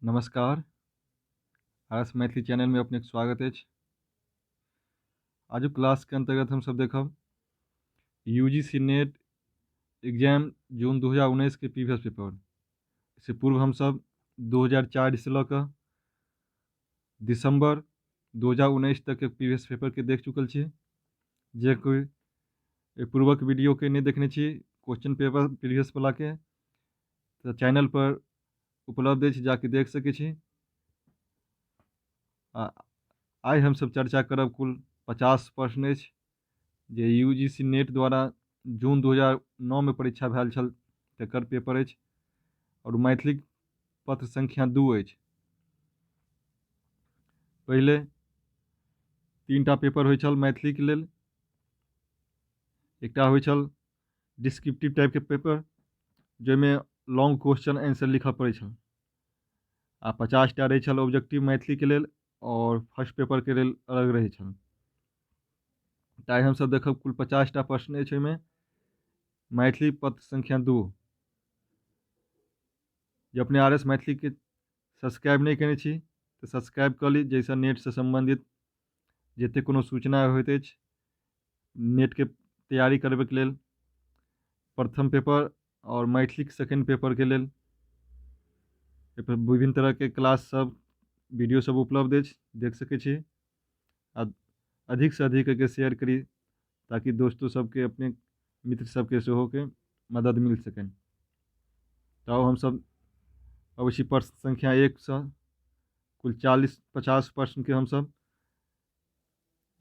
नमस्कार। RS Maithili channel में अपने स्वागत है। आजुक क्लास के अंतर्गत हम सब देखब यूजीसी नेट एग्जाम जून 2019 के प्रीवियस पेपर। इससे पूर्व हम सब 2004 से लऽ दिसंबर 2019 तक के प्रीवियस पेपर के देख चुकल छी। जे कोई पूर्वक वीडियो के नहीं देखने छी क्वेश्चन पेपर प्रीवियस वाला के तो चैनल पर उपलब्ध है, जाके देख सके छी। आइ हम सब चर्चा करब कुल 50 प्रश्न अछि जे यूजीसी नेट द्वारा जून 2009 में परीक्षा भेल छल तकर पेपर अछि और मैथिली पत्र संख्या 2 अछि। पहले 3टा पेपर होइ छल मैथिली के लेल। एकटा होइ छल डिस्क्रिप्टिव टाइप के पेपर जाहिमे लॉन्ग क्वेश्चन आंसर लिखऽ पड़ै छल, आ 50टा रहै छल ऑब्जेक्टिव मैथिली के लेल और फर्स्ट पेपर के लेल अलग रहै छल। ताइ हम सब देखब कुल 50टा प्रश्न अछि ओहिमे। मैथिली पत्र संख्या 2 जे अपने आरएस मैथिली के सब्सक्राइब नहीं केने छी तो सब्सक्राइब कर ली, जैसा नेट से संबंधित जते कोनो सूचना होइत अछि नेट के तैयारी करबे के लेल प्रथम पेपर और मैथिली के सेकेंड पेपर के लेल विभिन्न तरह के क्लास सब वीडियो सब उपलब्ध अछि, देख सके छी। अधिक से अधिक के शेयर करी ताकि दोस्तों सबके अपने मित्र सबके सेहो के मदद मिल सके। तो हम सब अवश्य प्रश्न संख्या 1 से कुल 40-50 प्रश्न के हम सब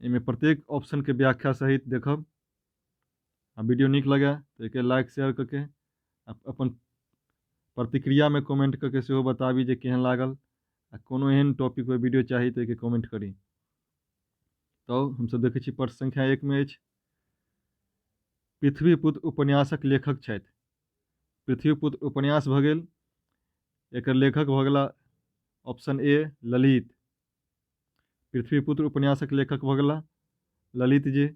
इनमें प्रत्येक ऑप्शन के व्याख्या सहित देखब। आ वीडियो निक लगे तो एक लाइक शेयर करके अपन प्रतिक्रिया में कमेंट करके सेहो बताबी जे केहन लागल, आ कोनो एहन टॉपिक पर वीडियो चाही तो एक कमेंट करी। तो हम सब देखे छी प्रश्न संख्या 1 में अछि पृथ्वीपुत्र उपन्यासक लेखक छथि। पृथ्वीपुत्र उपन्यास भ गेल, एकर लेखक भ गेला ऑप्शन ए ललित। पृथ्वीपुत्र उपन्यासक लेखक भ गेला ललित जी।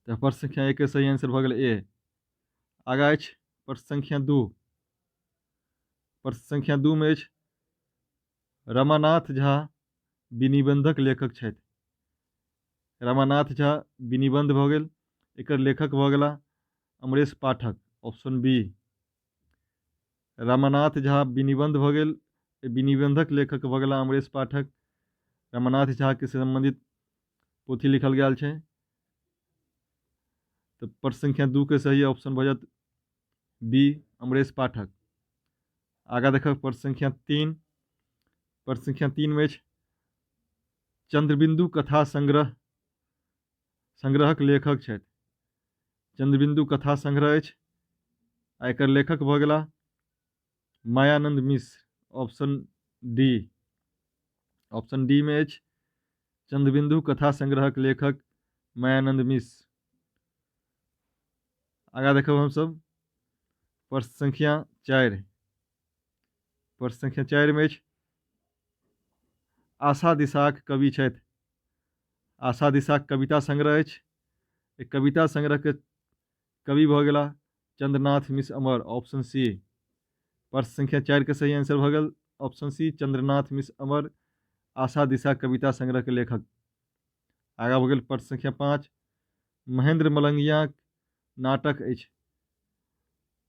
तो प्रश्न संख्या 1 के सही आंसर भ गेल ए। आगा अछि प्रश्न संख्या 2। प्रश्न संख्या 2 में अछि रमानाथ झा विनिबंधक लेखक छथि। रमानाथ झा विनिबंध भ गेल, एकर लेखक भ गेला अमरेश पाठक, ऑप्शन बी। रमानाथ झा विनिबंध भ गेल, विनिबंधक लेखक भ गेला अमरेश पाठक। रमानाथ झा के संबंधित पोथी लिखल गेल छै। तो प्रश्न संख्या 2 के सही ऑप्शन भ जात बी अमरेश पाठक। आगा देखब प्रश्न संख्या 3। प्रश्न संख्या 3 में अछि चंद्रबिंदु कथा संग्रहक लेखक छथि। चंद्रबिंदु कथा संग्रह अछि, आ एकर लेखक भ गेला मायानंद मिश्र, ऑप्शन डी। ऑप्शन डी में अछि चंद्रबिंदु कथा संग्रहक लेखक मायानंद मिश्र। आगा देखब हम सब प्रश्न संख्या 4। प्रश्न संख्या 4 में अछि आशा दिशाक कवि छथि। आशा दिशाक कविता संग्रह अछि। एक कविता संग्रह के कवि भ गेला चंद्रनाथ मिश्र अमर, ऑप्शन सी। प्रश्न संख्या 4 के सही आंसर भ गेल ऑप्शन सी चंद्रनाथ मिश्र अमर, आशा दिशा कविता संग्रह के लेखक। आगा भ गेल प्रश्न संख्या 5। महेंद्र मलंगिया नाटक अछि।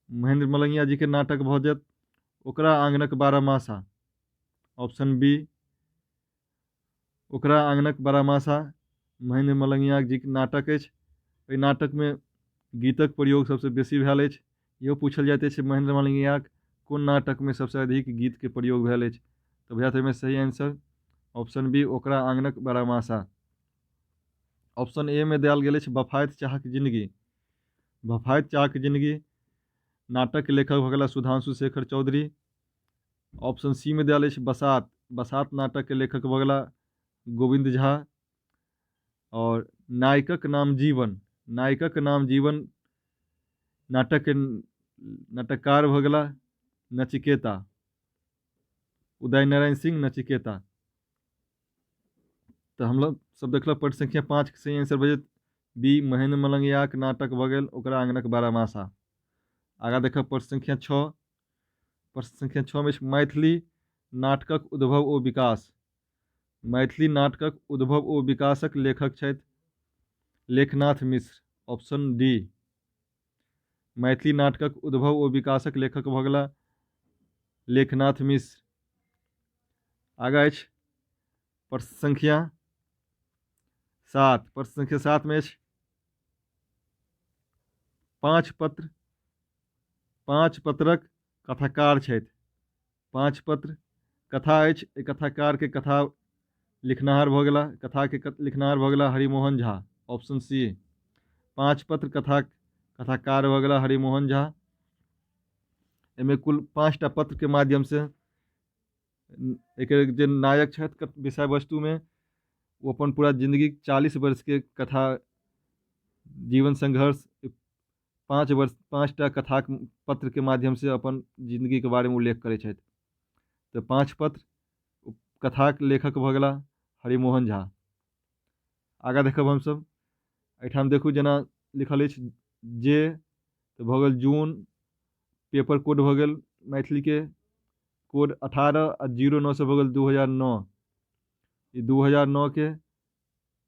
महेंद्र मलंगिया जी के नाटक भ जायत ओकरा आंगनक बारहमासा, ऑप्शन बी। ओकरा आंगनक बारहमासा महेंद्र मलंगिया जी के नाटक अछि। एहि नाटक में गीतक प्रयोग सबसे बेसी भेल अछि। इहो पूछल जाइत अछि महेंद्र मलंगिया कोन नाटक में सबसे अधिक गीत के प्रयोग भेल अछि, तो भैया तो सही आंसर ऑप्शन बी ओकरा आंगनक बारहमासा। ऑप्शन ए में देल गेल अछि बफायत चाहक जिंदगी। बफायत चाहक जिंदगी नाटक के लेखक भ गेला सुधांशु शेखर चौधरी। ऑप्शन सी में देल अछि बसात। बसात नाटक के लेखक भ गेला गोविंद झा। और नायकक नाम जीवन। नायकक नाम जीवन नाटक के नाटककार भ गेला नचिकेता, उदय नारायण सिंह नचिकेता। तो हम लोग सब देखल प्रश्न संख्या 5 के सही आंसर बजे बी महेंद्र मलंगिया के नाटक भ गेल ओकरा आंगनक बारहमासा। आगा देखब प्रश्न संख्या 6। प्रश्न संख्या 6 में मैथिली नाटकक उद्भव ओ विकास। मैथिली नाटकक उद्भव ओ विकासक लेखक छथि लेखनाथ मिश्र, ऑप्शन डी। मैथिली नाटकक उद्भव ओ विकासक लेखक भऽ गेला लेखनाथ मिश्र। आगा अछि प्रश्न संख्या 7। प्रश्न संख्या 7 में अछि पाँच पत्रक कथाकार छथि। पाँच पत्र कथा अछि, एहि कथाकार के कथा लिखनाहार भऽ गेला, कथा के लिखनाहार भऽ गेला हरिमोहन झा, ऑप्शन सी। पाँच पत्र कथाकार भऽ गेला हरिमोहन झा। एहिमे कुल 5टा पत्र के माध्यम से एकर जे नायक छथि विषय वस्तु में वो अपन पूरा जिंदगी 40 वर्ष के कथा जीवन संघर्ष 5टा कथा पत्र के माध्यम से अपन जिंदगी के बारे में उल्लेख करै छथि। तो 5 पत्र कथा के लेखक भऽ गेला हरिमोहन झा। आगा देखब हमसब, एहिठाम देखू जेना लिखल अछि जे, तो भऽ गेल जून, पेपर कोड भऽ गेल मैथिली के कोड 18/09 से भऽ गेल 2009। ई 2009 के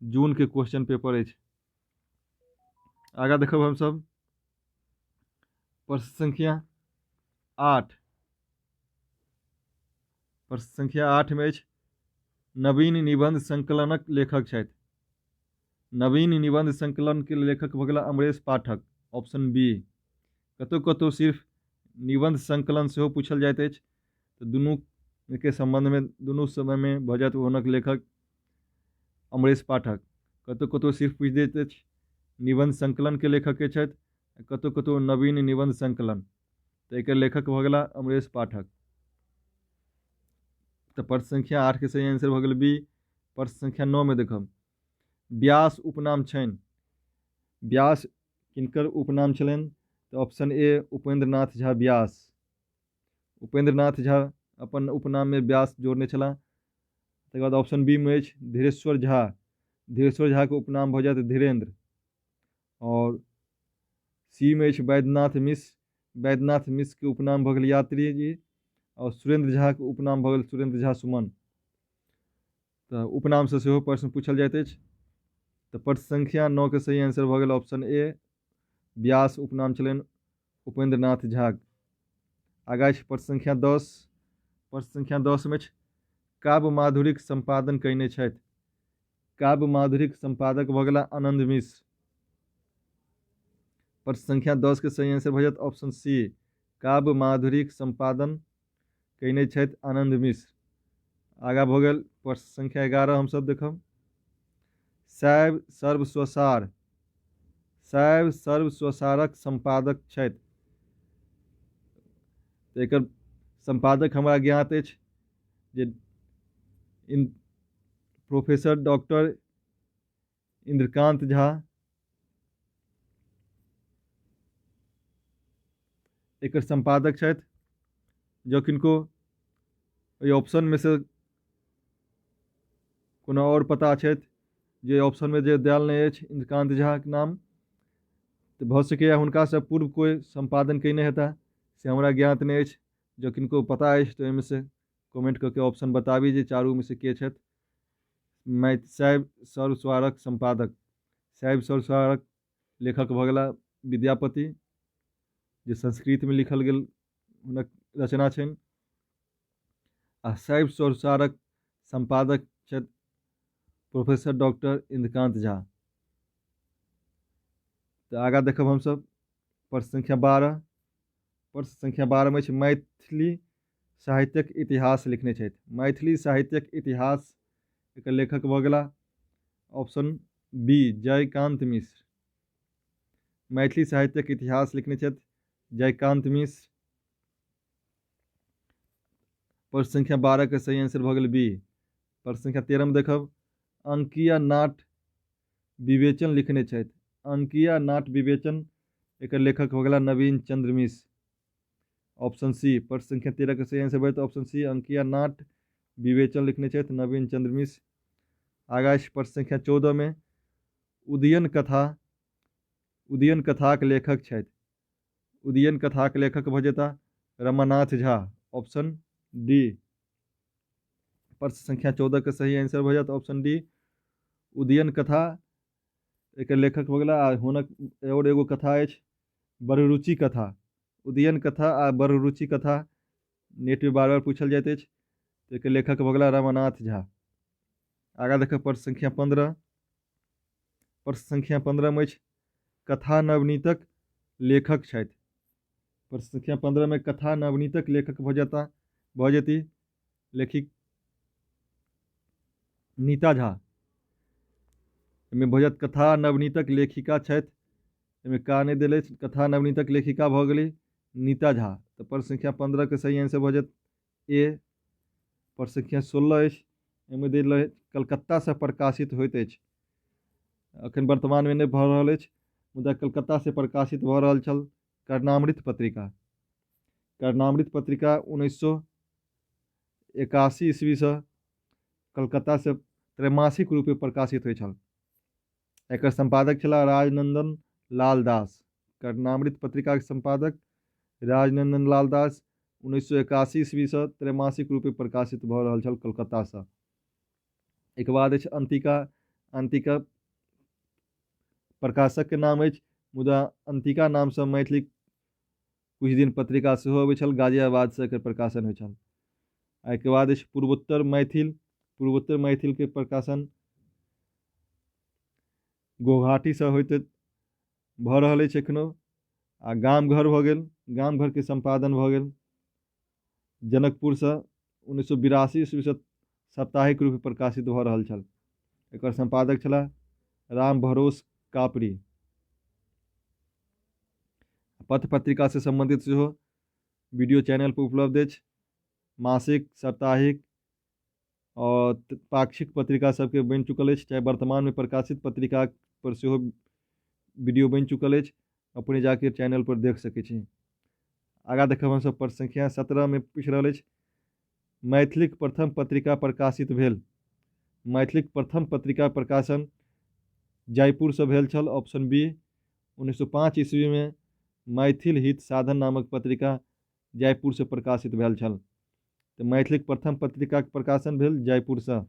जून के क्वेश्चन पेपर अछि। आगा देखब हमसब प्रश्न संख्या 8। प्रश्न संख्या 8 में अछि नवीन निबंध संकलनक लेखक छथि। नवीन निबंध संकलन के लेखक भऽ गेला अमरेश पाठक, ऑप्शन बी। कतौ कतौ सिर्फ निबंध संकलन सेहो पूछल जाइत अछि, तो दुनू के संबंध में दुनू समय में भऽ जायत हुनक लेखक अमरेश पाठक। कतौ कतौ सिर्फ पूछि दैत अछि निबंध संकलन के लेखक के छथि, कतौ कतौ नवीन निबंध संकलन, तो एकर लेखक भऽ गेला अमरेश पाठक। तो प्रश्न संख्या 8 के सही आंसर भऽ गेल बी। प्रश्न संख्या 9 में देखब व्यास उपनाम छनि। व्यास किनकर उपनाम छलनि, तो ऑप्शन ए उपेंद्र नाथ झा व्यास। उपेंद्र नाथ झा अपन उपनाम में व्यास जोड़ने छलाह। तकर बाद ऑप्शन बी में अछि धीरेश्वर झा। धीरेश्वर झा के उपनाम भऽ जायत धीरेन्द्र। और सी में अछि वैद्यनाथ मिश्र। वैद्यनाथ मिश्र के उपनाम भऽ गेल यात्री जी। और सुरेंद्र झा के उपनाम भऽ गेल सुरेंद्र झा सुमन। तो उपनाम से सेहो प्रश्न पूछल जाइत अछि। तो प्रश्न संख्या 9 के सही आंसर भऽ गेल ऑप्शन ए, व्यास उपनाम छलनि उपेंद्र नाथ झा। आगा अछि प्रश्न संख्या 10। प्रश्न संख्या 10 में काव्य माधुरीक संपादन कयने छथि। काव्य माधुरीक संपादक भऽ गेला आनंद मिश्र। प्रश्न संख्या 10 के सही आंसर भऽ जायत ऑप्शन सी, काव्य माधुरीक संपादन कयने छथि आनंद मिश्र। आगा भऽ गेल प्रश्न संख्या 11 हमसब देखब शैव सर्व स्वसार। शैव सर्व स्वसारक संपादक छथि। तो एकर संपादक हमरा ज्ञात अछि जे प्रोफेसर डॉक्टर इंद्रकांत झा। एकर संपादक छथि, जो किनको एहि ऑप्शन में से कोनो और पता छथि जे ऑप्शन में जे देल नहीं अछि इंद्रकांत झा के नाम, तो भऽ सकैए हुनका से पूर्व कोई संपादन कयने हेता, से हमरा ज्ञात नहीं अछि। जो किनको पता अछि तो एहिमे से कमेंट करके ऑप्शन बताबी जे चारू में से के छथि शैव सर्व स्वसारक संपादक। शैव सर्व स्वसारक लेखक भऽ गेला विद्यापति, जे संस्कृत में लिखल गेल हुनक रचना छनि। आ शैव सर्व स्वसारक संपादक छथि प्रोफेसर डॉक्टर इंद्रकांत झा। तो आगा देखब हमसब प्रश्न संख्या 12। प्रश्न संख्या 12 में मैथिली साहित्यक इतिहास लिखने छथि। मैथिली साहित्यक इतिहास एकर लेखक भऽ गेला ऑप्शन बी जयकांत मिश्र। मैथिली साहित्यक इतिहास लिखने छथि जयकांत मिश्र। प्रश्न संख्या 12 के सही आंसर भऽ गेल बी। प्रश्न संख्या 13 में देखब अंकिया नाट विवेचन लिखने छथि। अंकिया नाट विवेचन एकर लेखक भऽ गेला नवीन चंद्र मिश्र, ऑप्शन सी। प्रश्न संख्या 13 के सही आंसर भऽ ऑप्शन सी, अंकिया नाट विवेचन लिखने छथि नवीन चंद्र मिश्र। आगा प्रश्न संख्या 14 में उदयन कथाक लेखक छथि। उदयन कथाक लेखक भऽ जेता रमानाथ झा, ऑप्शन डी। प्रश्न संख्या 14 के सही आंसर भऽ जायत ऑप्शन डी उदयन कथा। एकर लेखक भऽ गेला आ हुनक और एगो कथा अछि बड़रुचि कथा। उदयन कथा आ बड़रुचि कथा नेट में बार बार पूछल जाइत अछि। एकर लेखक भऽ गेला रमानाथ झा। आगा देखब प्रश्न संख्या 15। प्रश्न संख्या 15 में अछि कथा नवनीतक लेखक छथि। प्रश्न संख्या 15 में कथा नवनीतक लेखक भऽ जेती लेखिक नीता झा। एहिमे भऽ जायत कथा नवनीतक लेखिका छथि। एहिमे का नहि देल अछि, कथा नवनीतक लेखिका भऽ गेली नीता झा। तऽ प्रश्न संख्या 15 के सही आंसर भऽ जायत ए। प्रश्न संख्या 16 अछि। एहिमे देल अछि कलकत्ता से प्रकाशित होइत अछि। अखन वर्तमान में नहि भऽ रहल अछि, मुदा कलकत्ता से प्रकाशित भऽ रहल छल कर्णामृत पत्रिका। कर्णामृत पत्रिका 1981 ईस्वी से कलकत्ता से त्रैमासिक रूपे प्रकाशित होइ छल। एकर संपादक छला राजनंदन लाल दास। कर्णामृत पत्रिका के संपादक राजनंदन लाल दास 1981 ईस्वी से त्रैमासिक रूपे प्रकाशित भऽ रहल छल कलकत्ता से। एक बाद अछि अंतिका। अंतिका प्रकाशक के नाम अछि, मुदा अंतिका नाम से मैथिली कुछ दिन पत्रिका सेहो अबै छल। गाजियाबाद से एकर प्रकाशन होइ छल। एहिके बाद अछि पूर्वोत्तर मैथिल। पूर्वोत्तर मैथिल के प्रकाशन गुवाहाटी से होइत भऽ रहल अछि एखनो। आ गाम घर भऽ गेल। गाम घर के संपादन भऽ गेल जनकपुर से 1982 ईस्वी से साप्ताहिक रूप प्रकाशित भऽ रहल छल। एकर संपादक छला राम भरोस कापरी। पथ पत्रिका से संबंधित सेहो वीडियो चैनल पर उपलब्ध अछि। मासिक, साप्ताहिक और पाक्षिक पत्रिका सबके बनि चुकल अछि। चाहे वर्तमान में प्रकाशित पत्रिका पर सेहो वीडियो बनि चुकल अछि। अपने जाके चैनल पर देख सकै छी। आगा देखब हमसब प्रश्न संख्या 17 में पूछि रहल अछि मैथिलीक प्रथम पत्रिका प्रकाशित भेल। मैथिलीक प्रथम पत्रिका प्रकाशन जयपुर से भेल छल ऑप्शन बी। 1905 ईस्वी में मैथिल हित साधन नामक पत्रिका जयपुर से प्रकाशित भेल छल। तो मैथिलीक प्रथम पत्रिका के प्रकाशन भेल जयपुर से।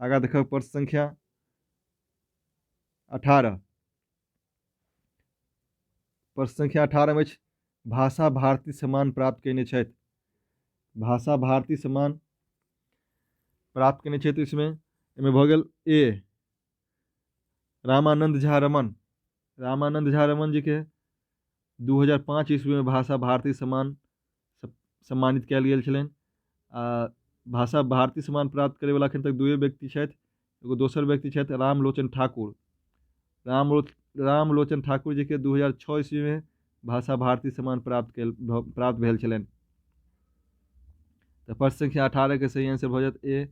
आगा देखब प्रश्न संख्या 18। प्रश्न संख्या 18 में भाषा भारती सम्मान प्राप्त कयने छथि। भाषा भारती सम्मान प्राप्त कयने छथि इसमें भऽ गेल ए रामानंद झा रमन। रामानंद झा रमन जी के 2005 ईस्वी में भाषा भारती सम्मान सम्मानित कयल गेल छलनि। आ भाषा भारती सम्मान प्राप्त करे वाला अखन तक दुए व्यक्ति छथि। एगो दोसर व्यक्ति छथि रामलोचन ठाकुर। रामलोचन ठाकुर जी के 2006 ईस्वी में भाषा भारती सम्मान प्राप्त भेल छलनि। तो प्रश्न संख्या 18 के सही आंसर भऽ जायत ए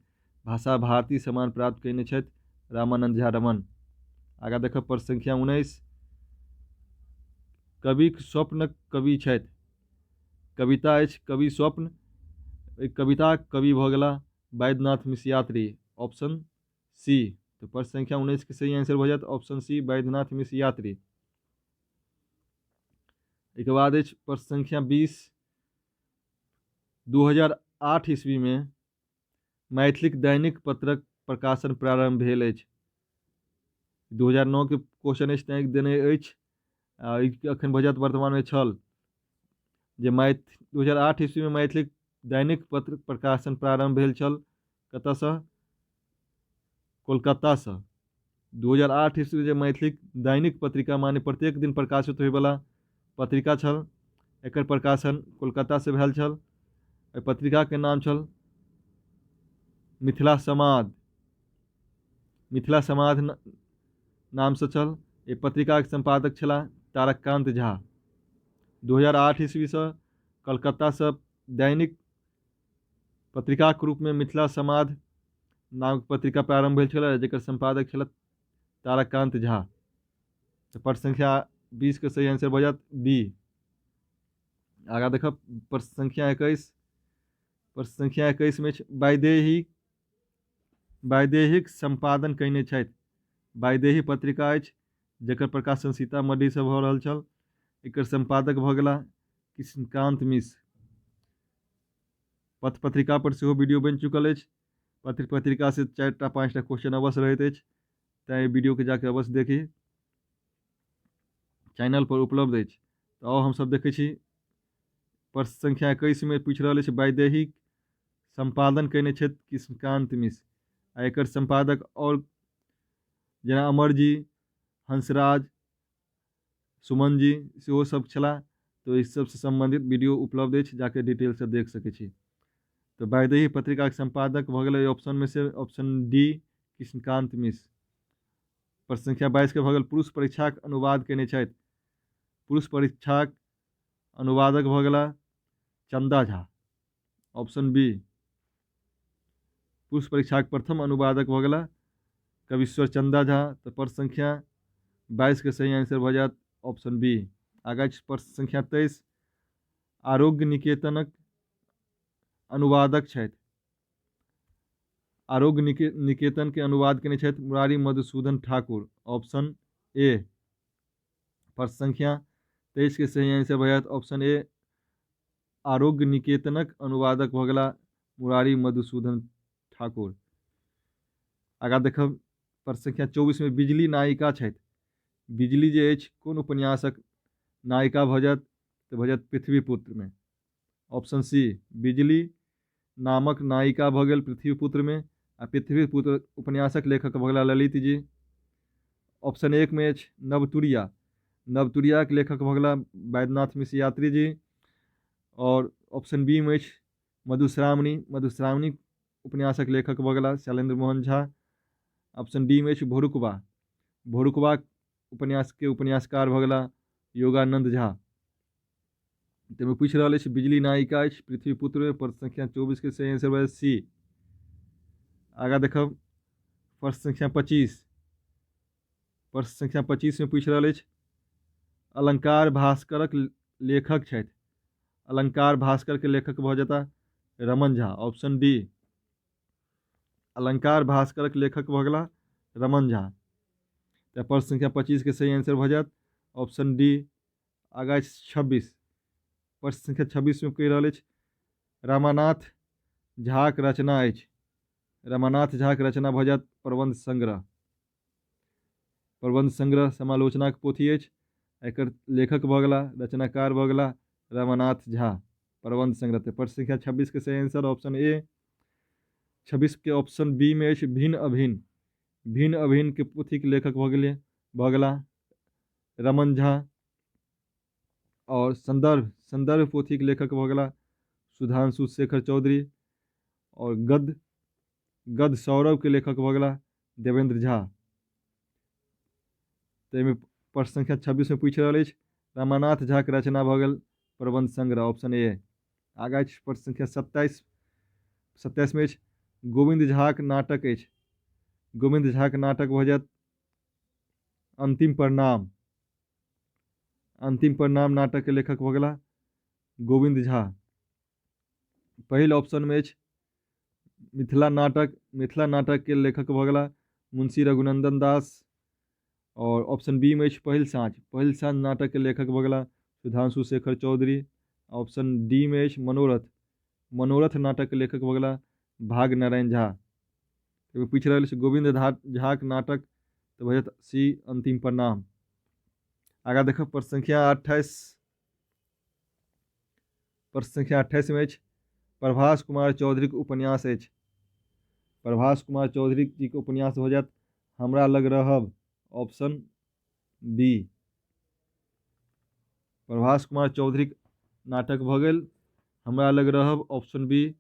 भाषा भारती सम्मान प्राप्त कयने छथि रामानंद झा रमन। आगा देखब प्रश्न संख्या 19। कविक स्वप्नक कवि छथि। कविता अछि कवि स्वप्न। कविता कवि भऽ गेला वैद्यनाथ मिश्र यात्री ऑप्शन सी। तो प्रश्न संख्या 19 के सही आंसर भऽ जायत ऑप्शन सी वैद्यनाथ मिश्र यात्री। एक बाद अछि प्रश्न संख्या 20। 2008 ईस्वी में मैथिलीक दैनिक पत्रक प्रकाशन प्रारंभ भेल अछि। 2009 के क्वेश्चन अछि तैं देने अछि। अखन भऽ जायत वर्तमान में छल जे 2008 ईस्वी में मैथिलीक दैनिक पत्र प्रकाशन प्रारंभ भेल छल कतऽसँ कोलकाता से। 2008 ईस्वी जे मैथिलीक दैनिक पत्रिका माने प्रत्येक दिन प्रकाशित होयवला पत्रिका छल एकर प्रकाशन कोलकाता से भेल छल। एहि पत्रिका के नाम छल मिथिला समाद। मिथिला समाद नाम से छल। एहि पत्रिका के संपादक छला तारककांत झा। 2008 ईस्वी से कलकत्ता से दैनिक पत्रिका के रूप में मिथिला समाद नामक पत्रिका प्रारंभ भेल छल जेकर संपादक छल तारककांत झा। तो प्रश्न संख्या 20 के सही आंसर भऽ जायत बी। आगा देखब प्रश्न संख्या 21। प्रश्न संख्या 21 में वैदेहिक संपादन कयने छथि। वैदेही पत्रिका अछि जकर प्रकाशन सीतामढ़ी से भऽ रहल छल। एकर संपादक भऽ गेला कृष्णकांत मिश्र। पत्र पत्रिका पर सेहो वीडियो बनि चुकल अछि। पत्र पत्रिका से 4टा 5टा क्वेश्चन अवश्य रहैत अछि, तैँ वीडियो के जाके अवश्य देखी, चैनल पर उपलब्ध अछि। तऽ आओ हमसब देखै छी प्रश्न संख्या 21 में पूछि रहल अछि वैदेहिक संपादन कयने छथि कृष्णकांत मिश्र। आ एकर संपादक और जेना अमर जी, हंसराज, सुमन जी सेहो सब छलाह। तो इस सबसे संबंधित वीडियो उपलब्ध अछि, जाके डिटेल से देख सकै छी। तो वैदेही पत्रिका के संपादक भऽ गेलै ऑप्शन में से ऑप्शन डी कृष्णकांत मिश्र। प्रश्न संख्या 22 के भऽ गेल पुरुष परीक्षाक अनुवाद कयने छथि। पुरुष परीक्षाक अनुवादक भऽ गेला चंदा झा, ऑप्शन बी। पुरुष परीक्षाक प्रथम अनुवादक भऽ गेला कविश्वर चंदा झा। तो प्रश्न संख्या 22 के सही आंसर भऽ जायत ऑप्शन बी। आगा प्रश्न संख्या 23 आरोग्य निकेतनक अनुवादक छथि। आरोग्य निकेतन के अनुवाद कयने छथि मुरारी मधुसूदन ठाकुर, ऑप्शन ए। प्रश्न संख्या 23 के सही आंसर भऽ जायत ऑप्शन ए। आरोग्य निकेतनक अनुवादक भऽ गेला मुरारी मधुसूदन ठाकुर। आगा देखब प्रश्न संख्या 24 में बिजली नायिका छथि। बिजली जे अछि कोन उपन्यासक नायिका भऽ जायत, तऽ भऽ जायत पृथ्वीपुत्र में, ऑप्शन सी। बिजली नामक नायिका भऽ गेल पृथ्वीपुत्र में, आ पृथ्वीपुत्र उपन्यासक लेखक भऽ गेला ललित जी। ऑप्शन 1 में अछि नवतुरिया। नवतुरिया के लेखक भऽ गेला वैद्यनाथ मिश्र यात्री जी। और ऑप्शन बी में अछि मधुश्रावणी। मधुश्रावणी उपन्यासक लेखक भऽ गेला शैलेंद्र मोहन झा। ऑप्शन डी में अछि भोरुकबा। भोरुकबा उपन्यास के उपन्यासकार भऽ गेला योगानंद झा। तैमे पूछि रहल अछि बिजली नायिका अछि पृथ्वीपुत्र में। प्रश्न संख्या 24 के सही आंसर भऽ जायत सी। आगा देखब प्रश्न संख्या 25। प्रश्न संख्या 25 में पूछि रहल अछि अलंकार भास्करक लेखक छथि। अलंकार भास्कर के लेखक भऽ जेता रमन झा, ऑप्शन डी। अलंकार भास्करक लेखक भऽ गेला रमन झा। तऽ प्रश्न संख्या 25 के सही आंसर भऽ जायत ऑप्शन डी। आगा 26। प्रश्न संख्या 26 में कहि रहल अछि रामानाथ झाक रचना अछि। रामानाथ झा के रचना भऽ जायत प्रबंध संग्रह। प्रबंध संग्रह समालोचना के पोथी अछि। एकर लेखक भऽ गेला रचनाकार भऽ गेला रामानाथ झा। प्रबंध संग्रह। तऽ प्रश्न संख्या 26 के सही आंसर ऑप्शन ए। 26 के ऑप्शन बी में अछि भिन्न अभिन्न। भिन्न अभिन्न के पोथी के लेखक भऽ गेला रमन झा। और संदर्भ पोथी के लेखक भऽ गेला सुधांशु शेखर चौधरी। और गद्य सौरभ के लेखक भऽ गेला देवेंद्र झा। तैमे प्रश्न संख्या 26 में पूछि रहल अछि रामानाथ झा के रचना भऽ गेल प्रबंध संग्रह, ऑप्शन ए। आगा अछि प्रश्न संख्या 27 में अछि गोविंद झा के नाटक अछि। गोविंद झा के नाटक भऽ जायत अंतिम प्रणाम। अंतिम प्रणाम नाटक के लेखक भऽ गेला गोविंद झा। पहिल ऑप्शन में अछि मिथिला नाटक। मिथिला नाटक के लेखक भऽ गेला मुंशी रघुनंदन दास। और ऑप्शन बी में अछि पहिल साँझ। पहिल साँझ नाटक के लेखक भऽ गेला सुधांशु शेखर चौधरी। ऑप्शन डी में अछि मनोरथ। मनोरथ नाटक के लेखक भऽ गेला भाग नारायण झा। तो पूछि रहल अछि गोविंद झा के नाटक, तो भऽ जायत सी अंतिम प्रणाम। आगा देखब प्रश्न संख्या 28। प्रश्न संख्या 28 में अछि प्रभास कुमार चौधरी के उपन्यास अछि। प्रभास कुमार चौधरी जी के उपन्यास भऽ जायत हमरा लग रहब, ऑप्शन बी। प्रभास कुमार चौधरी के नाटक भऽ गेल हमरा लग रहब, ऑप्शन बी।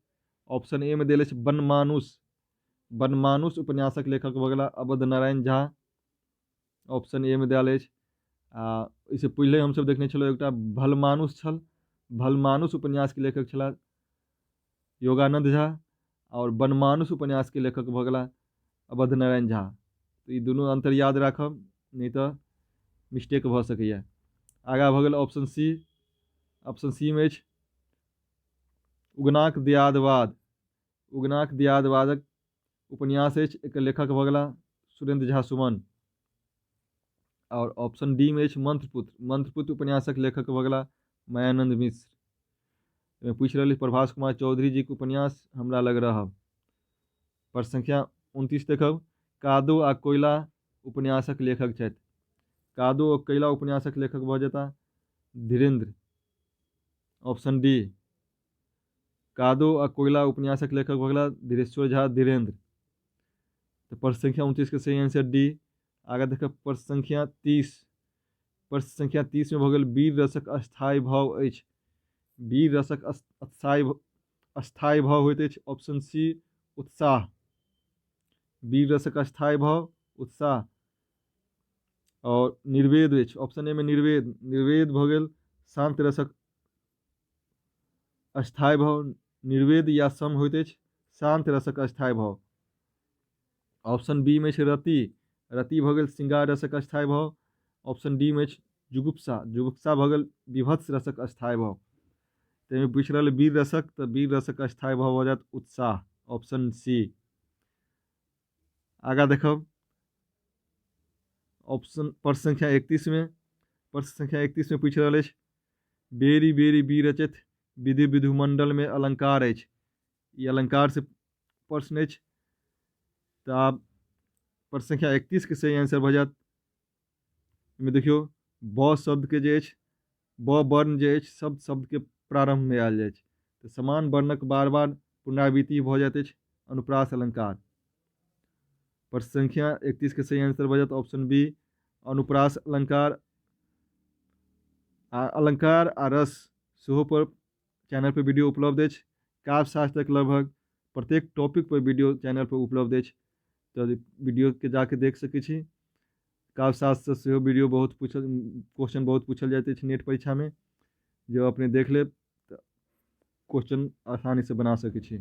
ऑप्शन ए में देल अछि बनमानुस। बनमानुस उपन्यासक लेखक भऽ गेला अवध नारायण झा, ऑप्शन ए में देल अछि। इससे पहिले हमसब देखने छलहुँ एकटा भलमानुस छल। भलमानुस उपन्यास के लेखक छला योगानंद झा। और बनमानुस उपन्यास के लेखक भऽ गेला अवध नारायण झा। तो ई दुनू अंतर याद राखब, नहीं तो मिस्टेक भऽ सकैए। आगा भऽ गेल ऑप्शन सी। ऑप्शन सी में अछि उगनाक दियादवाद। उगनाक दियादवादक उपन्यास अछि। एकर लेखक भऽ गेला सुरेंद्र झा सुमन। और ऑप्शन डी में अछि मंत्रपुत्र। मंत्रपुत्र उपन्यासक लेखक भऽ गेला मायानंद मिश्र। में पूछ रही प्रभास कुमार चौधरी जी के उपन्यास हमरा लग रहा। प्रश्न संख्या 29 देखब, कादो आ कोयला उपन्यासक लेखक छथि। कादो आ कोयला उपन्यासक लेखक भऽ जेता धीरेन्द्र, ऑप्शन डी। कादो आ कोयला उपन्यासक लेखक भऽ गेला धीरेश्वर झा धीरेन्द्र। तो प्रश्न संख्या 29 के सही आंसर डी। आगे देखब प्रश्न संख्या 30। प्रश्न संख्या 30 में भऽ गेल वीर रसक अस्थायी भाव अछि। वीर रसक अस्थायी भाव होइत अछि ऑप्शन सी उत्साह। वीर रसक अस्थायी भाव उत्साह। और निर्वेद अछि ऑप्शन ए में निर्वेद। निर्वेद भऽ गेल शांत रसक अस्थायी भाव। निर्वेद या सम होइत अछि शांत रसक अस्थायी भाव। ऑप्शन बी में छै रति। रति भऽ गेल श्रृंगार रसक अस्थायी भाव। ऑप्शन डी में जुगुप्सा। जुगुप्सा भऽ गेल विभत्स रसक अस्थायी भाव। तो पूछ रहा वीर रसक, तो वीर रसक अस्थायी भाव हो जात उत्साह, ऑप्शन सी। आगा देखब ऑप्शन प्रश्न संख्या 31 में। प्रश्न संख्या 31 में पूछ रहा है बेरी बेरी बी रचित विधि विधुमंडल में अलंकार अछि। ये अलंकार से प्रश्न अछि। तो आप प्रश्न संख्या 31 के सही आंसर भऽ जात में देखियो ब शब्द के जे अछि, ब वर्ण जे अछि शब्द के प्रारंभ में आयल जाइ छै। तो समान वर्णक बार बार पुनरावृत्ति भऽ जाइत अछि अनुप्रास अलंकार। प्रश्न संख्या 31 के सही आंसर भऽ जात ऑप्शन बी अनुप्रास अलंकार। अलंकार आ रस सेहो पर चैनल पर वीडियो उपलब्ध अछि। काव्य शास्त्रक लगभग प्रत्येक टॉपिक पर वीडियो चैनल पर उपलब्ध अछि, तो वीडियो के जाके देख सकै छी। काव्य शास्त्र से वीडियो बहुत पूछल, क्वेश्चन बहुत पूछल जाते हैं नेट परीक्षा में, जो अपने देख ले तो क्वेश्चन आसानी से बना सके छी।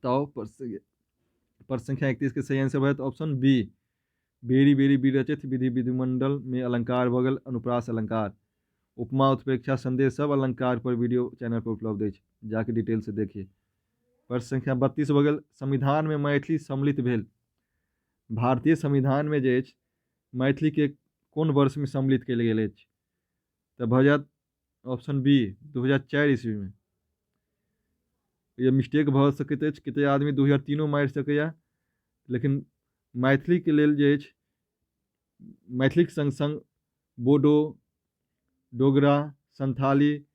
तो प्रश्न संख्या 31 के सही आंसर है ऑप्शन बी बेरी बेरी विरचित विधि विधिमंडल में अलंकार भऽ गेल अनुप्रास अलंकार। उपमा उत्प्रेक्षा संदेश सब अलंकार पर वीडियो चैनल पर उपलब्ध है, जाके डिटेल से देखिए। प्रश्न संख्या 32 भऽ गेल संविधान में मैथिली सम्मिलित भेल। भारतीय संविधान में जे अछि मैथिली के कोन वर्ष में सम्मिलित कयल गेल अछि। तो भऽ जात ऑप्शन बी 2004 ईस्वी में। ये मिस्टेक भऽ सकैत अछि, कते आदमी 2003 मारि सकैया, लेकिन मैथिली के लेल जे अछि मैथिलीक संग संग बोडो, डोगरा, संथाली,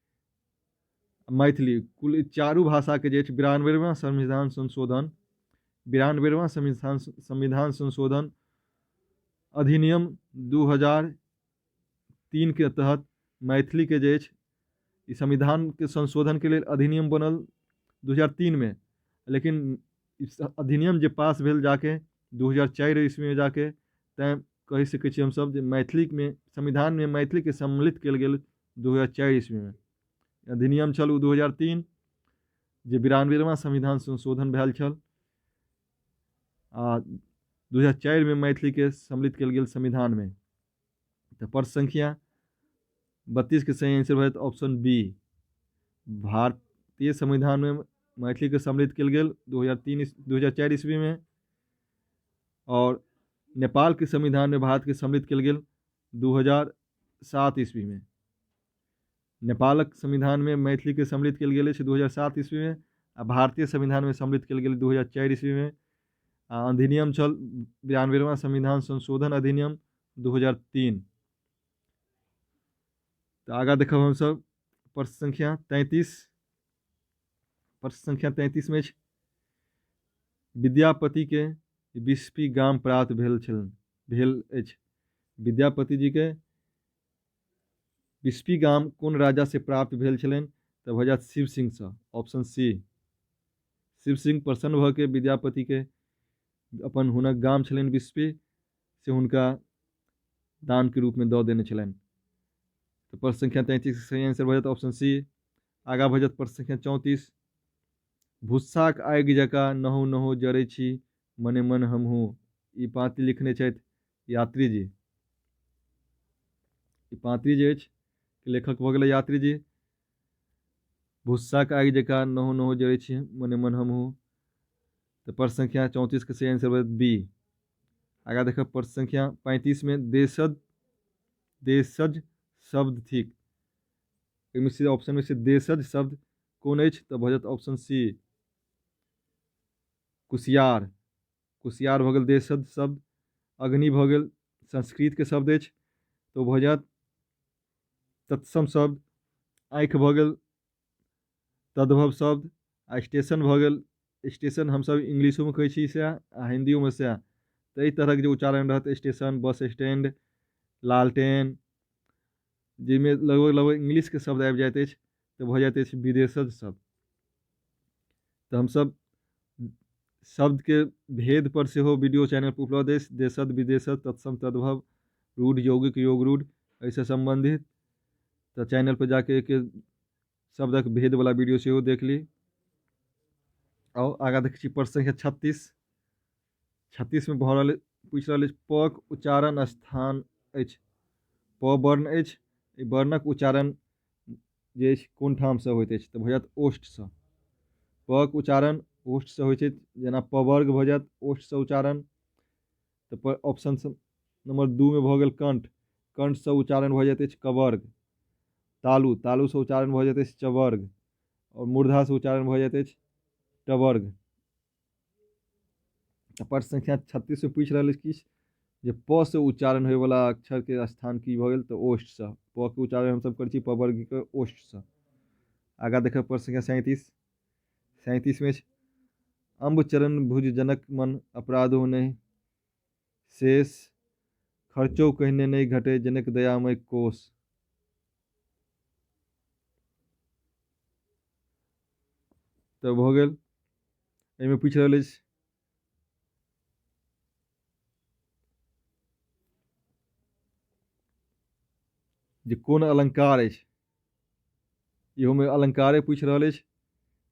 मैथिली कुल चारू भाषा के जे अछि 92वां संविधान संशोधन 92वां संविधान संशोधन अधिनियम 2003 के तहत मैथिली के जे अछि संविधान के संशोधन के लिए अधिनियम बनल 2003 में, लेकिन इस अधिनियम जे पास भेल जाके 2004 ईस्वी में जाके, तैं कहि सकै छी हमसब जे मैथिली में संविधान में मैथिली के सम्मिलित कयल गेल 2004 ईस्वी में। अधिनियम छल 2003 जे 92वां संविधान संशोधन भेल छल, आ 2004 में मैथिली के सम्मिलित कयल गेल संविधान में। तो प्रश्न संख्या 32 के सही आंसर भेट ऑप्शन बी। भारतीय संविधान में मैथिली के सम्मिलित कयल गेल 2004 ईस्वी में, और नेपाल के संविधान में भारत के सम्मिलित कयल गेल 2007 ईस्वी में। नेपालक संविधान में मैथिली के सम्मिलित कयल गेल अछि 2007 ईस्वी में, आ भारतीय संविधान में सम्मिलित कयल गेल 2004 ईस्वी में। अधिनियम छल 92वां संविधान संशोधन अधिनियम 2003। तो आगा देखब हमसब प्रश्न संख्या 33। प्रश्न संख्या 33 में विद्यापति के बिस्फी गाम प्राप्त भेल अछि। विद्यापति जी के बिस्फी गाम कोन राजा से प्राप्त भेल छलनि। तो भऽ जात शिव सिंह से, ऑप्शन सी। शिव सिंह प्रसन्न भऽ के विद्यापति के अपन हुनक गाम छलनि बिस्फी से हुनका दान के रूप में दऽ देने छलनि। तो प्रश्न संख्या 33 के सही आंसर भऽ जात ऑप्शन सी। आगा भऽ जात प्रश्न संख्या 34। भुस्साक आगि जकाँ नहु नहु जरै छी मने मन हमहूँ। ई पाँति लिखने छथि यात्री जी। ई पाँति जे अछि लेखक भऽ गेलै यात्री जी। भुस्साक आगि जकाँ नहु नहु जरै छी मने मन हमहूँ। तो प्रश्न संख्या 34 के सही आंसर भऽ जात बी। आगा देखब प्रश्न संख्या 35 में देशज शब्द थिक। एहिमे से ऑप्शन में से देशज शब्द कोन अछि तऽ भऽ जायत ऑप्शन सी कुसियार। कुसियार भऽ गेल देशज शब्द। अग्नि भऽ गेल संस्कृतके शब्द अछि, तऽ भऽ जायत तत्सम शब्द। आँखि भऽ गेल तद्भव शब्द। आ स्टेशन भऽ गेल, स्टेशन हमसभ इंग्लिशोमे कहै छी सएह आ हिंदियोमे सएह, तऽ एहि तरहक जे उच्चारण रहत स्टेशन, बस स्टैंड, लालटेन, जाहिमे लगभग लगभग इंग्लिशके शब्द आबि जाइत अछि, तऽ भऽ जाइत अछि विदेशज शब्द। तऽ हमसभ शब्दके भेद पर सेहो वीडियो चैनल पर उपलब्ध अछि, देशज विदेशज तत्सम तद्भव रूढ़ यौगिक योग रूढ़ एहिसँ सम्बन्धित। तऽ चैनल पर जाके एक शब्दक भेदवला वीडियो सेहो देख ली। आओ आगाँ देखै छी प्रश्न संख्या 36। 36 में भऽ रहल पूछि रहल अछि पक उच्चारण स्थान अछि। प वर्ण अछि, एहि वर्णक उच्चारण जे अछि कोन ठामसँ होइत अछि, तऽ भऽ जायत ओष्ठसँ। पक उच्चारण ओष्ठसँ होइ छै, जेना पवर्ग भऽ जायत ओष्ठसँ उच्चारण। तऽ ऑप्शन नंबर 2 में भऽ गेल कंठ। कंठसँ उच्चारण भऽ जाइत अछि कवर्ग। तालु, तालुसँ उच्चारण भऽ जाइत अछि चवर्ग। और मूर्धासँ उच्चारण भऽ जाइत अछि टवर्ग। प्रश्न संख्या 36 में पूछि रहल अछि कि जे प से उच्चारण होयवला अक्षरके स्थान की भऽ गेल, तऽ ओष्ठसँ। प के उच्चारण हमसभ करै छी पवर्गके ओष्ठसँ। आगाँ देखब प्रश्न संख्या 37। 37 में अम्ब चरण भुज जनक मन अपराधो नहीं शेष, खर्चो कहने नहीं घटे जनक दयामय कोष। तऽ भऽ गेल, एहिमे पूछि रहल अछि जे कोन अलंकार अछि। इहोमे अलंकारे पूछि रहल अछि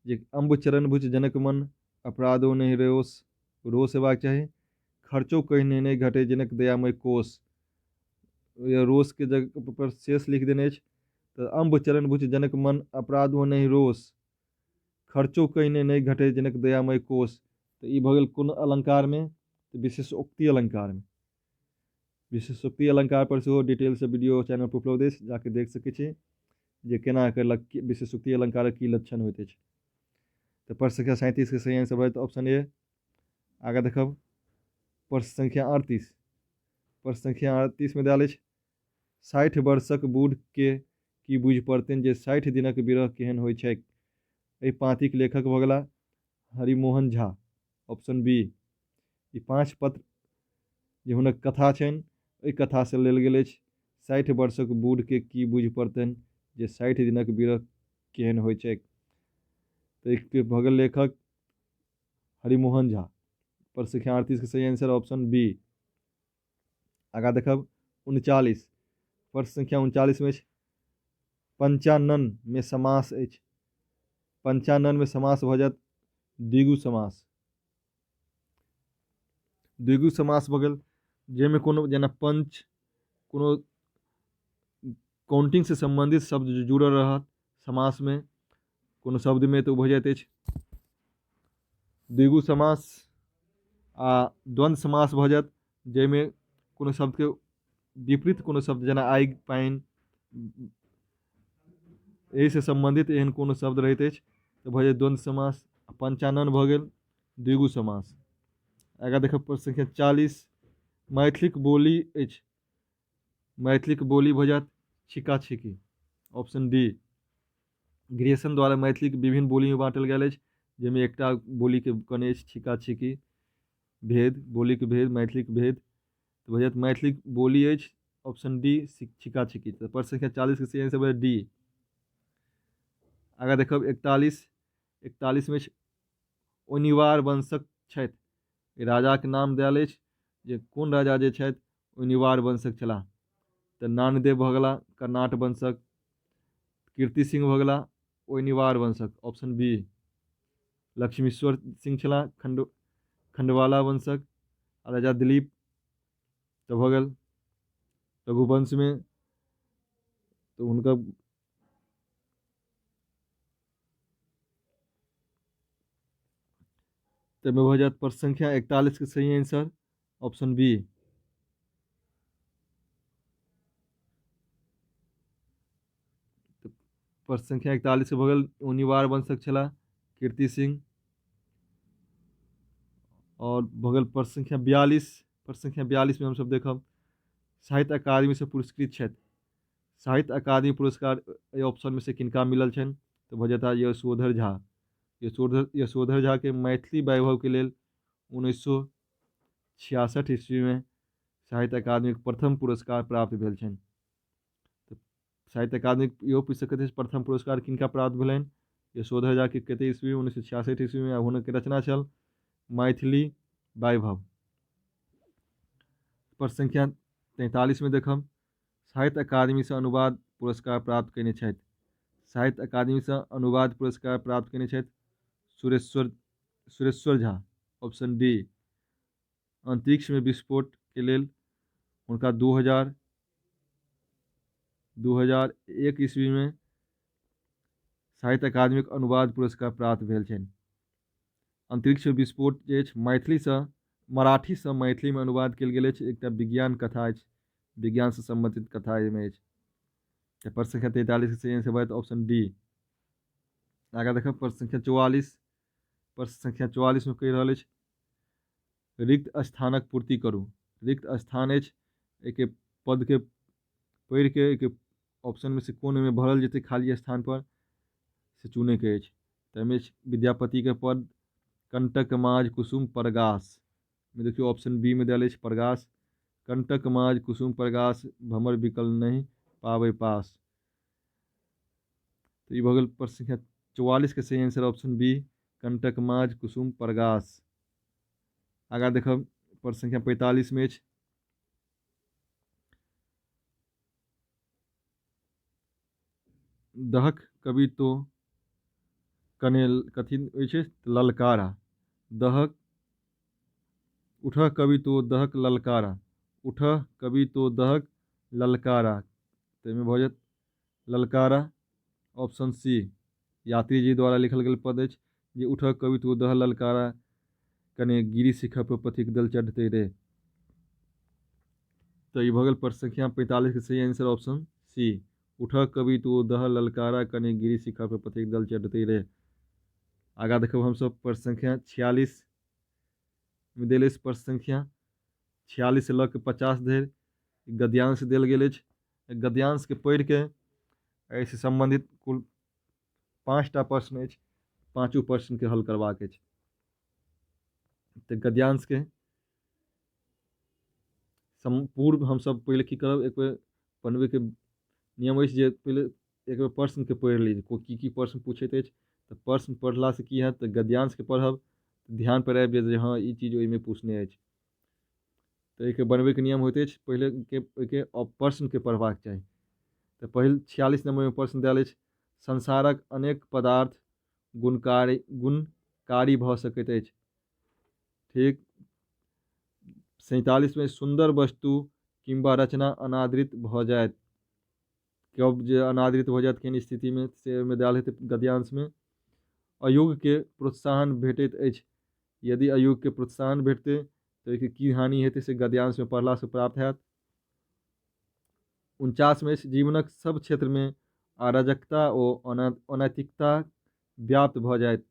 जे अम्ब चरण भुज जनक मन अपराधो नहीं रोष, रोष हेबाक चाही। खर्चो कहने नहीं घटे जनक दयामय कोष, या रोष के जगह पर शेष लिख देने अछि। तऽ अम्ब चरण भुज जनक मन अपराधो नहीं रोष, खर्चो कहने नहीं घटे जनक दयामय कोष। तऽ ई भऽ गेल कोन अलंकारमे, तऽ विशेषोक्ति अलंकारमे। विशेषोक्ति अलंकार पर सेहो डिटेलसँ वीडियो चैनल पर उपलब्ध अछि, जाके देख सकै छी जे केना एकर विशेषोक्ति अलंकारक की लक्षण होइत अछि। तऽ प्रश्न संख्या 37 के सही आंसर भऽ जायत ऑप्शन ए। आगाँ देखब प्रश्न संख्या 38। प्रश्न संख्या 38 में देल अछि 60 वर्षक बूढ़ के की बुझि पड़तनि जे 60 दिनक विरह केहन होइ छैक। एहि पाँतिक लेखक भऽ गेला हरिमोहन झा, ऑप्शन बी। ई 5 पत्र जे हुनक कथा छनि, ओहि कथासँ लेल गेल अछि। 60 वर्षक बूढ़के की बुझि पड़तनि जे 60 दिनक विरह केहन होइ छैक। तऽ एक भऽ गेल लेखक हरिमोहन झा। प्रश्न संख्या 38 के सही आंसर ऑप्शन बी। आगाँ देखब 39। प्रश्न संख्या 39 में पंचानन में समास अछि। पंचानन में समास भऽ जायत द्विगु समास। द्विगु समास भऽ गेल जाहिमे कोनो जेना पंच, कोनो काउंटिंग से संबंधित शब्द जुड़ल रहत समासमे कोनो शब्दमे, तऽ ओ भऽ जाइत अछि द्विगु समास। आ द्वंद्व समास भऽ जायत जाहिमे कोनो शब्दके विपरीत कोनो शब्द जेना आगि, पानि, एहिसँ सम्बन्धित एहन कोनो शब्द रहैत अछि तऽ भऽ जायत द्वंद्व समास। पंचानन भऽ गेल द्विगु समास। आगाँ देखब प्रश्न संख्या 40। मैथिलीक बोली अछि। मैथिलीक बोली भऽ जायत छिका छिकी, ऑप्शन डी। ग्रेसन द्वारा मैथिलीक विभिन्न बोलीमे बाँटल गेल अछि, जाहिमे एकटा बोलीके कने अछि छिका छिकी। भेद, बोलीके भेद, मैथिलीक भेद, तऽ भऽ जायत मैथिलीक बोली अछि ऑप्शन डी छिका छिकी। तऽ प्रश्न संख्या 40 के सही आंसर भऽ जायत डी। आगाँ देखब 41। 41 में ओनिवार वंशक छथि। राजाके नाम देल अछि जे कोन राजा जे छथि ओनिवार वंशक छलाह। तऽ नानदेव भऽ गेला कर्नाट वंशक। कीर्ति सिंह भऽ गेला ओनिवार वंशक, ऑप्शन बी। लक्ष्मीश्वर सिंह छलाह खंडवाला वंशक। आ राजा दिलीप तऽ भऽ गेल रघुवंशमे, तऽ हुनकर ताहिमे भऽ जायत प्रश्न संख्या 41 के सही आंसर ऑप्शन बी। प्रश्न संख्या 41 के भगल उनिवार वंशक छला कीर्ति सिंह। और भगल प्रश्न संख्या 42 में हम सब देखब साहित्य अकादमी से पुरस्कृत छथि। साहित्य अकादमी पुरस्कार ए ऑप्शन में से किनका मिलल छनि तो भऽ जेता यशोधर झा। यशोधर झा के मैथिली वैभव के लेल 1966 ईस्वी में साहित्य अकादमी के प्रथम पुरस्कार प्राप्त भेल छनि। तो साहित्य अकादमी इहो पूछि सकैत अछि प्रथम पुरस्कार किनका प्राप्त भेलनि। यशोधर झा के कते ईस्वी 1966 ईस्वी में। हुनकर रचना छल मैथिली वैभव। प्रश्न संख्या 43 में देखब साहित्य अकादमी से अनुवाद पुरस्कार प्राप्त कयने छथि। साहित्य अकादमी से अनुवाद पुरस्कार प्राप्त कयने छथि सुरेश्वर झा। Option D. अंतरिक्ष में विस्फोट के लेल उनका 2001 ईस्वी में साहित्य अकादमी अनुवाद पुरस्कार प्राप्त भेल छनि। अंतरिक्ष में विस्फोट जे अछि मराठी से मैथिली में अनुवाद कयल गेल अछि। एकटा विज्ञान कथा अछि, विज्ञान से संबंधित कथा एहिमे अछि। प्रश्न संख्या 43 के सही आंसर भऽ ऑप्शन डी। आगा देखब प्रश्न संख्या 44। प्रश्न संख्या 44 में कहि रहल अछि रिक्त स्थानक पूर्ति करू। रिक्त स्थान अछि एक पद के पढ़ि के एक ऑप्शन में से कोन में भरल जेतै खाली स्थान पर से चुने के अछि। ताहिमे विद्यापति के पद कंटक माज कुसुम परगास में देखियो ऑप्शन बी में देल अछि परगास। कंटक माज कुसुम परगास भमर बिकल नहीं पावे पास। तो ये भगल प्रश्न संख्या 44 के सही आंसर ऑप्शन बी कंटक माज कुसुम परगास। आगा देखब प्रश्न संख्या 45 में अछि दहक कवि तो कने कथी होइ छै ललकारा। दहक उठह कवि तो दहक ललकारा। उठह कवि तो दहक ललकारा। तो में भऽ जायत ललकारा ऑप्शन सी यात्री जी द्वारा लिखल गेल पद अछि जे उठह कवि तो दह ललकारा कने गिरी शिखर पर पथिक दल चढ़ते रे। तो ये भगल प्रश्न संख्या 45 के सही आंसर ऑप्शन सी उठह कवि तो दह ललकारा कने गिरी शिखर पर पथिक दल चढ़ते रे। आगा देखब हम सब प्रश्न संख्या 46 में देल अछि। प्रश्न संख्या 46 से लऽ के 50 धरि गद्यांश देल गेल अछि। गद्यांश के पढ़ि के एहिसँ संबंधित कुल 5टा प्रश्न अछि। 5 प्रश्न के हल करबाक अछि। तो गद्यांश के पूर्व हम सब पहले की करब एक बेर बनबे के नियम अछि जे पहले एक बेर प्रश्न के पढ़ि ली की प्रश्न पूछैत अछि। तो प्रश्न पढ़ला से की हैत तो गद्यांश के पढ़ब ध्यान पर आबि जायत जे हाँ ई चीज ओहिमे पूछने अछि। तो एक बनबे के नियम होते अछि पहले के प्रश्न के पढ़बाक चाही। तो पहिल 46 नंबर में प्रश्न देल अछि संसारक अनेक पदार्थ गुणकारी भऽ सकैत अछि। ठीक। 47 में सुंदर वस्तु किंबा रचना अनादृत भऽ जायत। कब जे अनादृत भऽ जायत केहन स्थिति में से में देल हेतै गद्यांश में। अयुग के प्रोत्साहन भेटैत अछि। यदि अयुग के प्रोत्साहन भेटतै तो एक की हानि हेतै से गद्यांश में पढ़ला से प्राप्त हैत। 49 में जीवनक सब क्षेत्र में अराजकता ओ अनैतिकता व्याप्त भऽ जायत।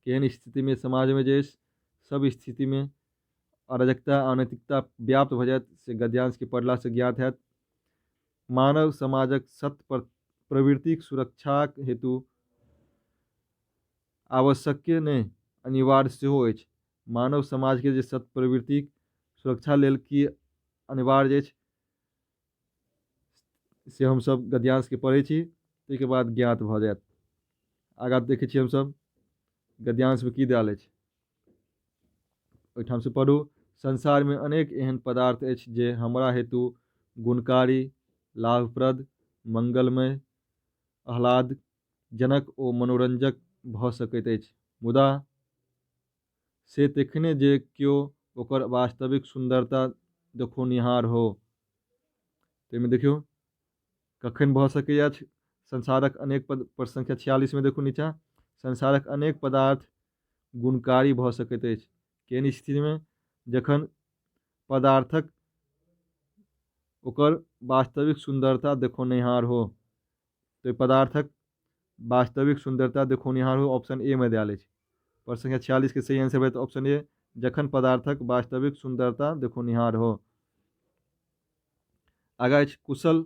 केहन स्थिति में समाज में जे सब स्थिति में अराजकता अनैतिकता व्याप्त भऽ जायत से गद्यांश के पढ़ला से ज्ञात हैत। मानव समाजक सत प्रवृत्तिक सुरक्षाक हेतु आवश्यक नहि अनिवार्य सेहो अछि। मानव समाज के जे सत प्रवृत्तिक सुरक्षा लेल की अनिवार्य अछि से हम सब गद्यांश के पढ़ै छी ताहिके बाद ज्ञात भऽ जायत। आगा देखै छी हम सब गद्यांश में की देल अछि ओहिठाम से पढ़ू। संसार में अनेक एहन पदार्थ अछि जे हमरा हेतु गुणकारी लाभप्रद मंगलमय आह्लादजनक ओ मनोरंजक भऽ सकैत अछि। मुदा से तखने जे केओ ओकर वास्तविक सुंदरता देखोनिहार हो। ताहिमे देखियौ कखन भऽ सकैत अछि संसारक अनेक प्रश्न संख्या 46 में देखू नीचा संसारक अनेक पदार्थ गुणकारी भऽ सकैत अछि। केहन स्थिति में जखन पदार्थक ओकर वास्तविक सुंदरता देखोनिहार हो। तो पदार्थक वास्तविक सुंदरता देखोनिहार हो, ऑप्शन ए में दयाल अछि। प्रश्न संख्या 46 के सही आंसर भेटत ऑप्शन ए, जखन पदार्थक वास्तविक सुंदरता देखोनिहार हो। आगा अछि कुशल,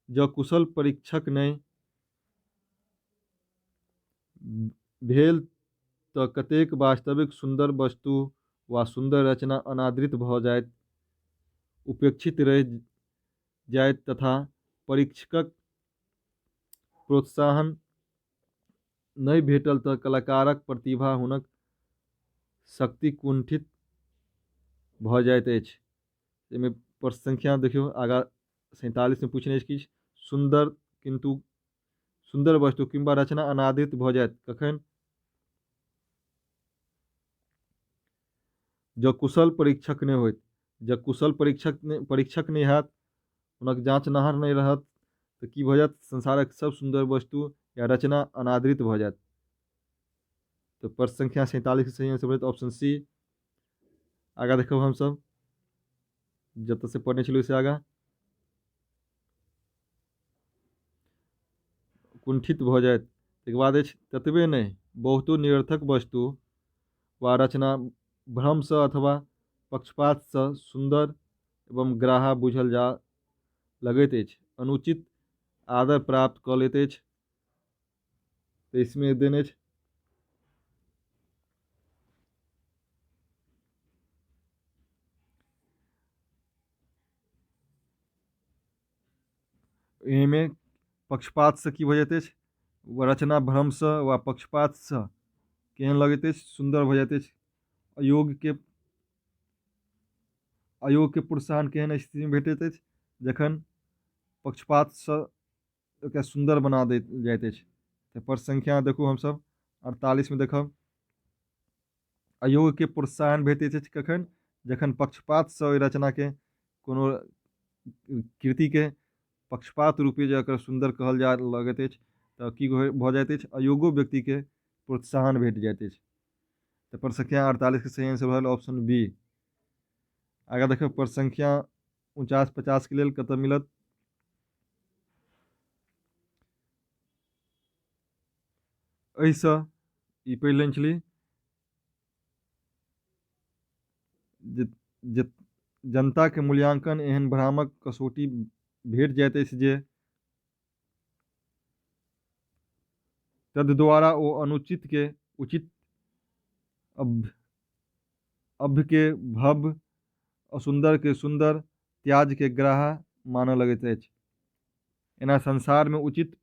जँ कुशल परीक्षक नहि भेल तऽ कतेक वास्तविक सुंदर वस्तु वा सुंदर रचना अनादृत भऽ जायत, उपेक्षित रहि जायत तथा परीक्षकक प्रोत्साहन नहि भेटल तऽ कलाकारक प्रतिभा हुनक शक्ति कुंठित भऽ जाइत अछि। एहिमे प्रश्न संख्या देखियौ आगा 47 में पूछने अछि कि सुंदर वस्तु किंबा रचना अनादृत भऽ जायत कखन, जँ कुशल परीक्षक नहि होइत। जँ कुशल परीक्षक नहि हैत, हुनक जांचनिहार नहि रहत तऽ की भऽ जायत, संसारक सब सुंदर वस्तु या रचना अनादृत भऽ जायत। तो प्रश्न संख्या 47 के सही आंसर भेटत ऑप्शन सी। आगा देखब हमसब जतऽ से पढ़ने छलियै से आगा कुंठित भऽ जायत। ताहिके बाद अछि ततबे नहि, बहुतो निरर्थक वस्तु वा रचना भ्रमसँ अथवा पक्षपातसँ सुंदर एवं ग्राह्य बुझल जा लगैत अछि, अनुचित आदर प्राप्त कऽ लैत अछि। तो इसमें देने अछि एहिमे पक्षपातसँ की भऽ जाइत अछि, रचना भ्रमसँ वा पक्षपातसँ केहन लगैत अछि, सुंदर भऽ जाइत अछि। अयोग्यके प्रोत्साहन केहन स्थितिमे भेटैत अछि, जखन पक्षपातसँ एकरा सुंदर बना देल जाइत अछि। तऽ प्रश्न संख्या देखू हमसब 48 में देखब, अयोग्यके प्रोत्साहन भेटैत अछि कखन, जखन पक्षपातसँ ओहि रचनाके कोनो कृतिके पक्षपात रूपे जे एकर सुंदर कहल जा लगैत अछि तऽ की भऽ जाइत अछि, अयोग्यो व्यक्तिके प्रोत्साहन भेट जाइत अछि। तऽ प्रश्न संख्या 48 के सही आंसर भेल ऑप्शन बी। आगा देखब प्रश्न संख्या 49-50 के लेल कतऽ मिलत, एहिसँ ई पढ़ि लेने छली जे जनताके मूल्यांकन एहन भ्रामक कसौटी भेट जाइत अछि जे तद्द्वारा ओ अनुचितके उचित, अभ्यके भव्य, असुंदरके सुंदर, त्याजके ग्राह्य मानऽ लगैत अछि। एना संसारमे उचित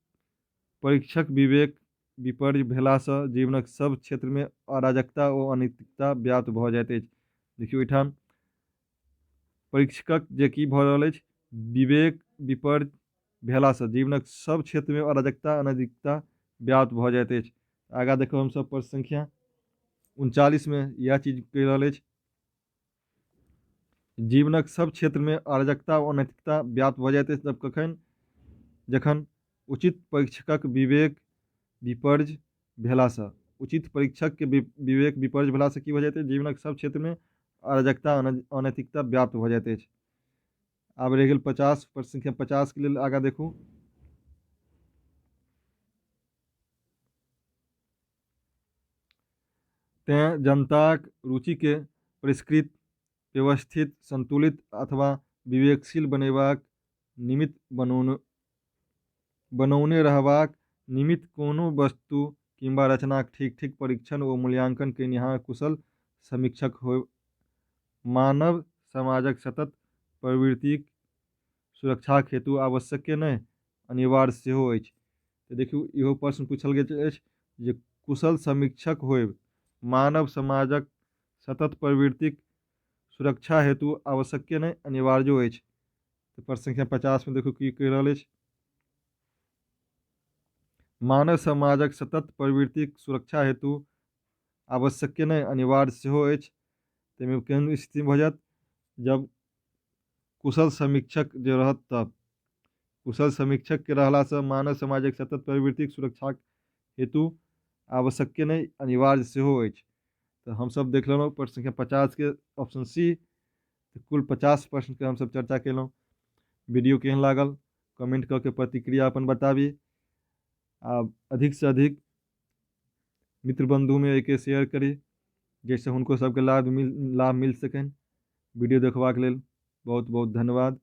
परीक्षक विवेक विपर्य भेलासँ जीवनक सब क्षेत्रमे अराजकता ओ अनैतिकता व्याप्त भऽ जाइत अछि। देखियौ एहिठाम परीक्षकक जे की भऽ रहल अछि, विवेक विपर्य भेलासँ जीवनक सब क्षेत्रमे अराजकता अनैतिकता व्याप्त भऽ जाइत अछि। आगा देखब हमसब प्रश्न संख्या 39 में यह चीज कहि रहल अछि, जीवनक सब क्षेत्रमे अराजकता व अनैतिकता व्याप्त भऽ जाइत अछि तब कखन, जखन उचित परीक्षकक विवेक विपर्य भेलासँ, उचित परीक्षकके विवेक विपर्य भेलासँ की भऽ जाइत अछि, जीवनक सब क्षेत्रमे अराजकता अनैतिकता व्याप्त भऽ जाइत अछि। आब रहि गेल 50, प्रश्न संख्या 50 के लेल आगा देखू, तेँ जनताक रुचिके परिष्कृत, व्यवस्थित, संतुलित अथवा विवेकशील बनेबाक निमित्त बनौने रहबाक निमित्त कोनो वस्तु किंबा रचनाक ठीक ठीक परीक्षण ओ मूल्यांकन केनिहार कुशल समीक्षक हो मानव समाजक सतत प्रवृत्तिक सुरक्षाक हेतु आवश्यक नहि अनिवार्य सेहो अछि। तऽ देखियौ इहो प्रश्न पूछल गेल अछि जे कुशल समीक्षक होयब मानव समाजक सतत प्रवृत्तिक सुरक्षा हेतु आवश्यक नहि अनिवार्य अछि। तो प्रश्न संख्या 50 में देखो की कह रहल अछि, मानव समाजक सतत प्रवृत्तिक सुरक्षा हेतु आवश्यक नहि अनिवार्य सेहो अछि। ताहिमे केहन स्थिति भऽ जायत, जब कुशल समीक्षक जे रहत तब कुशल समीक्षक के रहलासँ मानव समाजक सतत प्रवृत्तिक सुरक्षाक हेतु आवश्यक नहि अनिवार्य सेहो अछि। तो हमसब देख लेलहुँ प्रश्न संख्या 50 के ऑप्शन सी। तो कुल 50 प्रश्न के हमसब चर्चा केलहुँ। वीडियो केहन लागल कमेंट कऽ के प्रतिक्रिया अपन बताबी। आप अधिक से अधिक मित्र बंधु में एके शेयर करी जैसे हुनको सबके लाभ मिल सकें। वीडियो देखबाक लेल बहुत बहुत धन्यवाद।